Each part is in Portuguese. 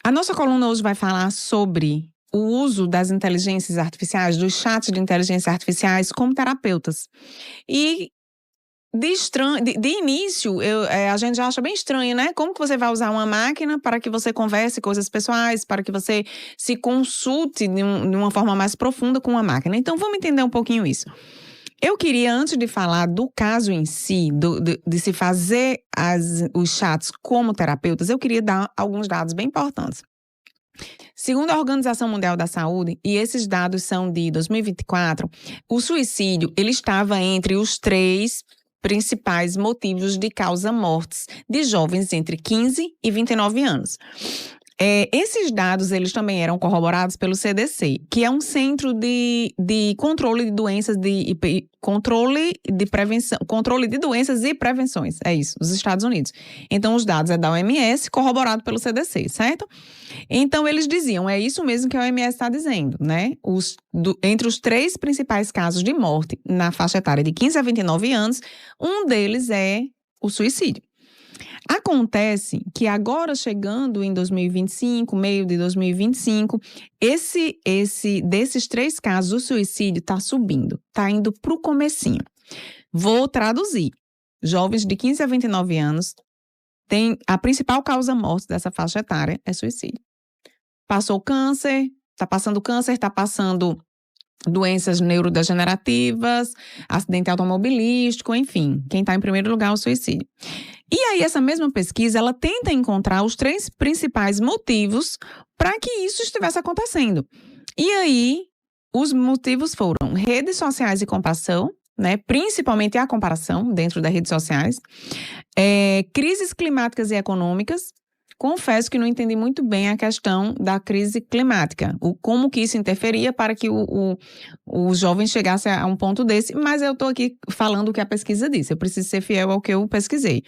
A nossa coluna hoje vai falar sobre o uso das inteligências artificiais, dos chats de inteligência artificiais como terapeutas. E de início, a gente já acha bem estranho, né? Como que você vai usar uma máquina para que você converse coisas pessoais, para que você se consulte de uma forma mais profunda com uma máquina? Então, vamos entender um pouquinho isso. Eu queria, antes de falar do caso em si, de se fazer os chats como terapeutas, eu queria dar alguns dados bem importantes. Segundo a Organização Mundial da Saúde, e esses dados são de 2024, o suicídio ele estava entre os 3 principais motivos de causa-mortes de jovens entre 15 e 29 anos. Esses dados eles também eram corroborados pelo CDC, que é um centro de controle de doenças controle de doenças e prevenções, é isso, dos Estados Unidos. Então, os dados é da OMS, corroborado pelo CDC, certo? Então, eles diziam, é isso mesmo que a OMS está dizendo, né? Entre os 3 principais casos de morte na faixa etária de 15 a 29 anos, um deles é o suicídio. Acontece que agora, chegando em 2025, meio de 2025, desses 3 casos, o suicídio está subindo, está indo para o comecinho. Vou traduzir. Jovens de 15 a 29 anos, a principal causa-morte dessa faixa etária é suicídio. Passou câncer, está passando doenças neurodegenerativas, acidente automobilístico, enfim, quem está em primeiro lugar é o suicídio. E aí, essa mesma pesquisa, ela tenta encontrar os 3 principais motivos para que isso estivesse acontecendo. E aí, os motivos foram redes sociais e comparação, né? Principalmente a comparação dentro das redes sociais, crises climáticas e econômicas. Confesso que não entendi muito bem a questão da crise climática, como que isso interferia para que o jovem chegasse a um ponto desse, mas eu estou aqui falando o que a pesquisa disse, eu preciso ser fiel ao que eu pesquisei.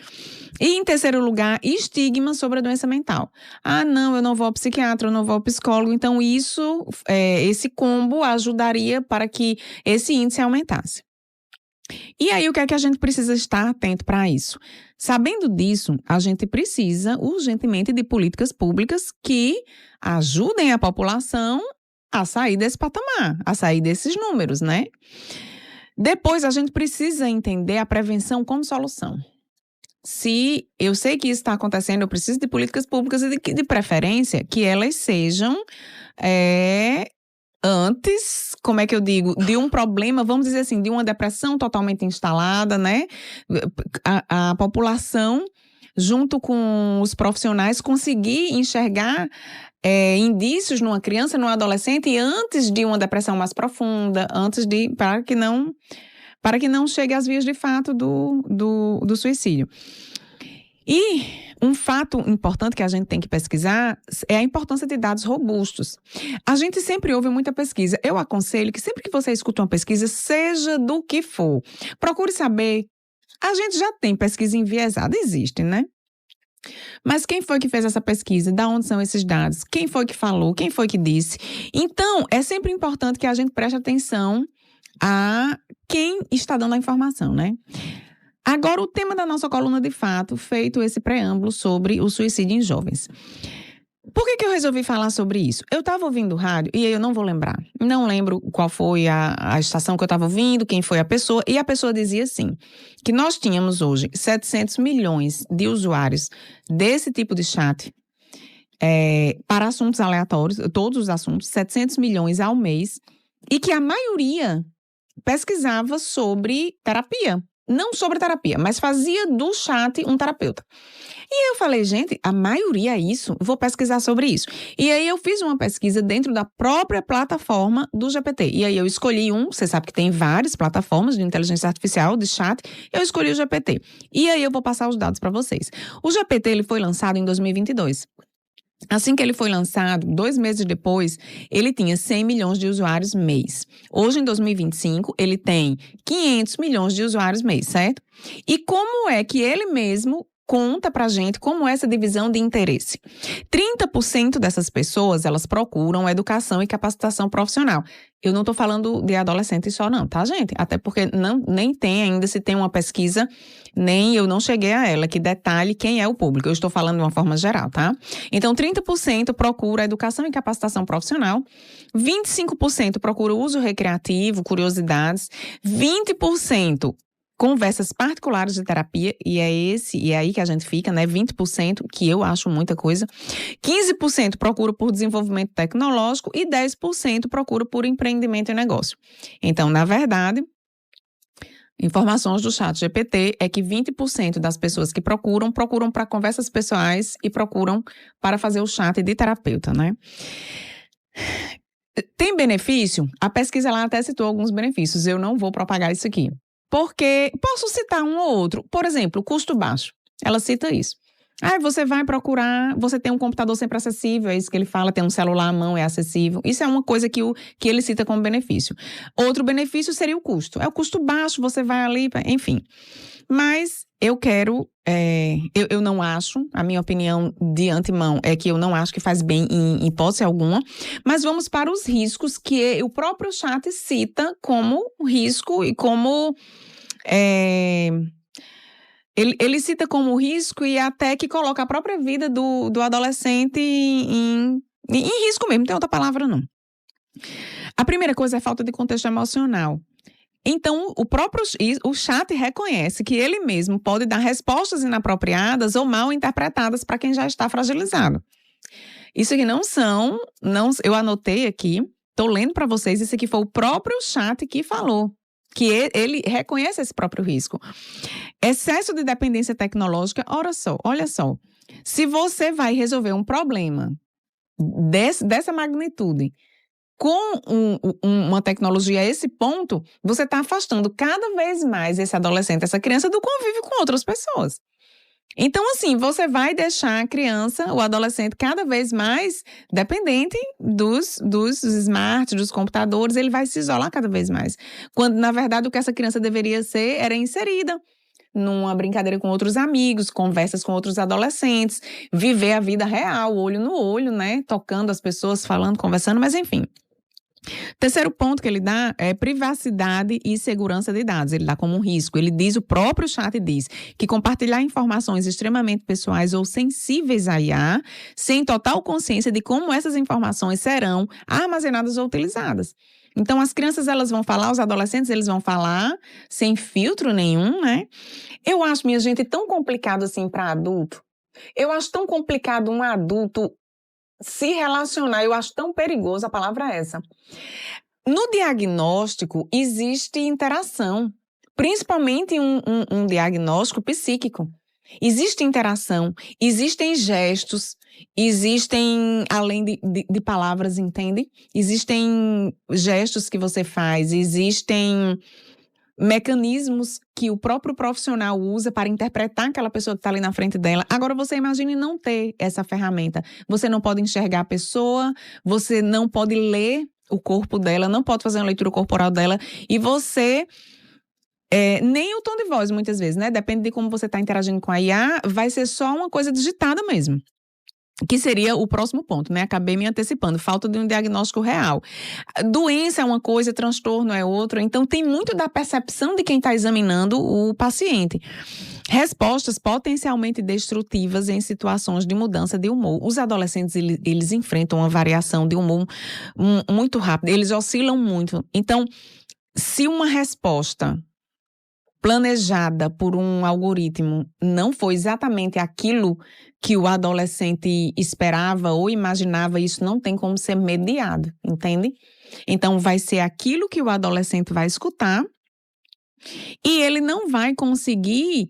E em terceiro lugar, estigma sobre a doença mental. Ah, não, eu não vou ao psiquiatra, eu não vou ao psicólogo, então esse combo ajudaria para que esse índice aumentasse. E aí, o que é que a gente precisa estar atento para isso? Sabendo disso, a gente precisa urgentemente de políticas públicas que ajudem a população a sair desse patamar, a sair desses números, né? Depois, a gente precisa entender a prevenção como solução. Se eu sei que isso está acontecendo, eu preciso de políticas públicas e de preferência que elas sejam antes, como é que eu digo, de um problema, vamos dizer assim, de uma depressão totalmente instalada, né? A população, junto com os profissionais, conseguir enxergar indícios numa criança, num adolescente, antes de uma depressão mais profunda, para que não chegue às vias de fato do suicídio. E um fato importante que a gente tem que pesquisar é a importância de dados robustos. A gente sempre ouve muita pesquisa. Eu aconselho que sempre que você escuta uma pesquisa, seja do que for, procure saber. A gente já tem pesquisa enviesada, existe, né? Mas quem foi que fez essa pesquisa? Da onde são esses dados? Quem foi que falou? Quem foi que disse? Então, é sempre importante que a gente preste atenção a quem está dando a informação, né? Agora, o tema da nossa coluna, de fato, feito esse preâmbulo sobre o suicídio em jovens. Por que eu resolvi falar sobre isso? Eu estava ouvindo rádio, e aí eu não vou lembrar. Não lembro qual foi a estação que eu estava ouvindo, quem foi a pessoa. E a pessoa dizia assim, que nós tínhamos hoje 700 milhões de usuários desse tipo de chat para assuntos aleatórios, todos os assuntos, 700 milhões ao mês, e que a maioria pesquisava sobre terapia. Não sobre terapia, mas fazia do chat um terapeuta. E eu falei, gente, a maioria é isso, vou pesquisar sobre isso. E aí eu fiz uma pesquisa dentro da própria plataforma do GPT. E aí eu escolhi você sabe que tem várias plataformas de inteligência artificial, de chat, eu escolhi o GPT. E aí eu vou passar os dados para vocês. O GPT ele foi lançado em 2022. Assim que ele foi lançado, 2 meses depois, ele tinha 100 milhões de usuários mês. Hoje, em 2025, ele tem 500 milhões de usuários mês, certo? E como é que ele mesmo conta pra gente como é essa divisão de interesse. 30% dessas pessoas, elas procuram educação e capacitação profissional. Eu não tô falando de adolescente só não, tá, gente? Até porque nem tem ainda, se tem uma pesquisa, nem eu não cheguei a ela, que detalhe quem é o público. Eu estou falando de uma forma geral, tá? Então, 30% procura educação e capacitação profissional, 25% procura uso recreativo, curiosidades, 20% conversas particulares de terapia, e é aí que a gente fica, né? 20%, que eu acho muita coisa. 15% procura por desenvolvimento tecnológico e 10% procura por empreendimento e negócio. Então, na verdade, informações do ChatGPT é que 20% das pessoas que procuram para conversas pessoais e procuram para fazer o chat de terapeuta, né? Tem benefício? A pesquisa lá até citou alguns benefícios. Eu não vou propagar isso aqui. Porque posso citar um ou outro. Por exemplo, custo baixo. Ela cita isso. Você vai procurar, você tem um computador sempre acessível, é isso que ele fala, tem um celular à mão, é acessível. Isso é uma coisa que ele cita como benefício. Outro benefício seria o custo. É o custo baixo, você vai ali, enfim. Mas eu não acho, a minha opinião de antemão é que eu não acho que faz bem em hipótese alguma, mas vamos para os riscos que o próprio chat cita como risco e como... Ele cita como risco e até que coloca a própria vida do adolescente em risco mesmo, não tem outra palavra não. A primeira coisa é falta de contexto emocional. Então, o chat reconhece que ele mesmo pode dar respostas inapropriadas ou mal interpretadas para quem já está fragilizado. Isso aqui eu anotei aqui, estou lendo para vocês, isso aqui foi o próprio chat que falou, que ele reconhece esse próprio risco. Excesso de dependência tecnológica, olha só, se você vai resolver um problema dessa magnitude com uma tecnologia a esse ponto, você está afastando cada vez mais esse adolescente, essa criança, do convívio com outras pessoas. Então, assim, você vai deixar a criança, o adolescente, cada vez mais dependente dos smarts, dos computadores, ele vai se isolar cada vez mais. Quando, na verdade, o que essa criança deveria ser era inserida numa brincadeira com outros amigos, conversas com outros adolescentes, viver a vida real, olho no olho, né? Tocando as pessoas, falando, conversando, mas enfim. Terceiro ponto que ele dá é privacidade e segurança de dados. Ele dá como um risco. Ele diz, o próprio chat diz, que compartilhar informações extremamente pessoais ou sensíveis à IA, sem total consciência de como essas informações serão armazenadas ou utilizadas. Então, as crianças, elas vão falar, os adolescentes, eles vão falar sem filtro nenhum, né? Eu acho, minha gente, tão complicado assim para adulto. Eu acho tão complicado um adulto se relacionar, eu acho tão perigoso, a palavra é essa. No diagnóstico, existe interação, principalmente um diagnóstico psíquico. Existe interação, existem gestos, existem, além de palavras, entende? Existem gestos que você faz, existem mecanismos que o próprio profissional usa para interpretar aquela pessoa que está ali na frente dela. Agora, você imagine não ter essa ferramenta. Você não pode enxergar a pessoa, você não pode ler o corpo dela, não pode fazer uma leitura corporal dela, e você... nem o tom de voz, muitas vezes, né? Depende de como você está interagindo com a IA, vai ser só uma coisa digitada mesmo. Que seria o próximo ponto, né? Acabei me antecipando, falta de um diagnóstico real. Doença é uma coisa, transtorno é outra, então tem muito da percepção de quem está examinando o paciente. Respostas potencialmente destrutivas em situações de mudança de humor. Os adolescentes, eles enfrentam uma variação de humor muito rápida, eles oscilam muito. Então, se uma resposta planejada por um algoritmo não foi exatamente aquilo que o adolescente esperava ou imaginava, isso não tem como ser mediado, entende? Então, vai ser aquilo que o adolescente vai escutar e ele não vai conseguir,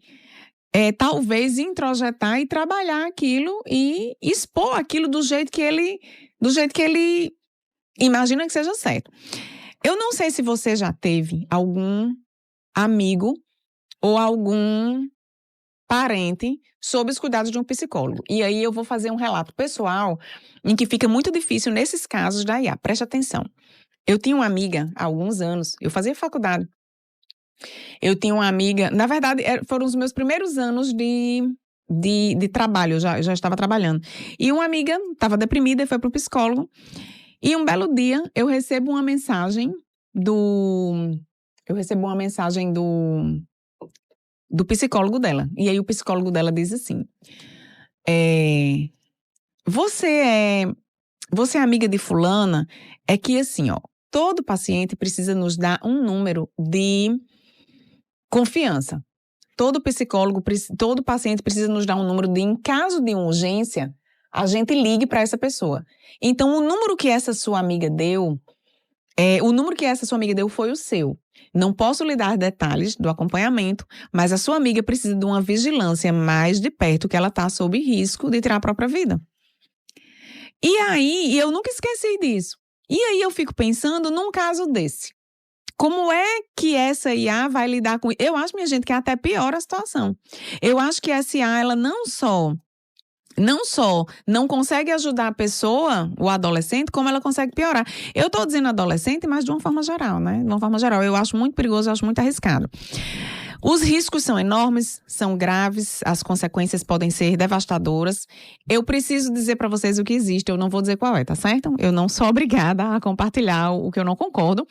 talvez, introjetar e trabalhar aquilo e expor aquilo do jeito que ele imagina que seja certo. Eu não sei se você já teve algum amigo ou algum parente sob os cuidados de um psicólogo. E aí eu vou fazer um relato pessoal em que fica muito difícil nesses casos da IA. Preste atenção. Eu tinha uma amiga há alguns anos, eu fazia faculdade. Eu tinha uma amiga, na verdade, foram os meus primeiros anos de de trabalho, eu já estava trabalhando. E uma amiga estava deprimida e foi pro psicólogo. E um belo dia eu recebo uma mensagem do. Eu recebo uma mensagem do psicólogo dela. E aí o psicólogo dela diz assim: é, você é amiga de fulana? É que assim, ó, todo paciente precisa nos dar um número de confiança. Todo psicólogo, todo paciente precisa nos dar um número de, em caso de uma urgência, a gente ligue para essa pessoa. Então, o número que essa sua amiga deu, o número que essa sua amiga deu foi o seu. Não posso lhe dar detalhes do acompanhamento, mas a sua amiga precisa de uma vigilância mais de perto, que ela está sob risco de tirar a própria vida. E aí, eu nunca esqueci disso. E aí eu fico pensando num caso desse. Como é que essa IA vai lidar com isso? Eu acho, minha gente, que até piora a situação. Eu acho que essa IA, ela não só não consegue ajudar a pessoa, o adolescente, como ela consegue piorar. Eu estou dizendo adolescente, mas de uma forma geral, né? De uma forma geral. Eu acho muito perigoso, eu acho muito arriscado. Os riscos são enormes, são graves, as consequências podem ser devastadoras. Eu preciso dizer para vocês o que existe, eu não vou dizer qual é, tá certo? Eu não sou obrigada a compartilhar o que eu não concordo,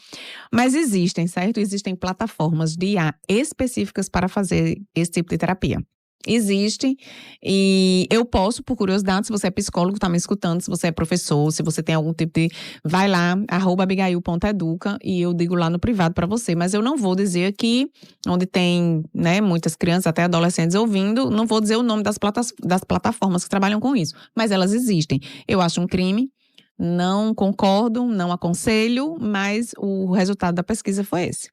mas existem, certo? Existem plataformas de IA específicas para fazer esse tipo de terapia. Existe, e eu posso, por curiosidade, se você é psicólogo, está me escutando, se você é professor, se você tem algum tipo de... Vai lá, @abigail.educa, e eu digo lá no privado para você. Mas eu não vou dizer aqui, onde tem, né, muitas crianças, até adolescentes ouvindo, não vou dizer o nome das plataformas que trabalham com isso. Mas elas existem. Eu acho um crime, não concordo, não aconselho, mas o resultado da pesquisa foi esse.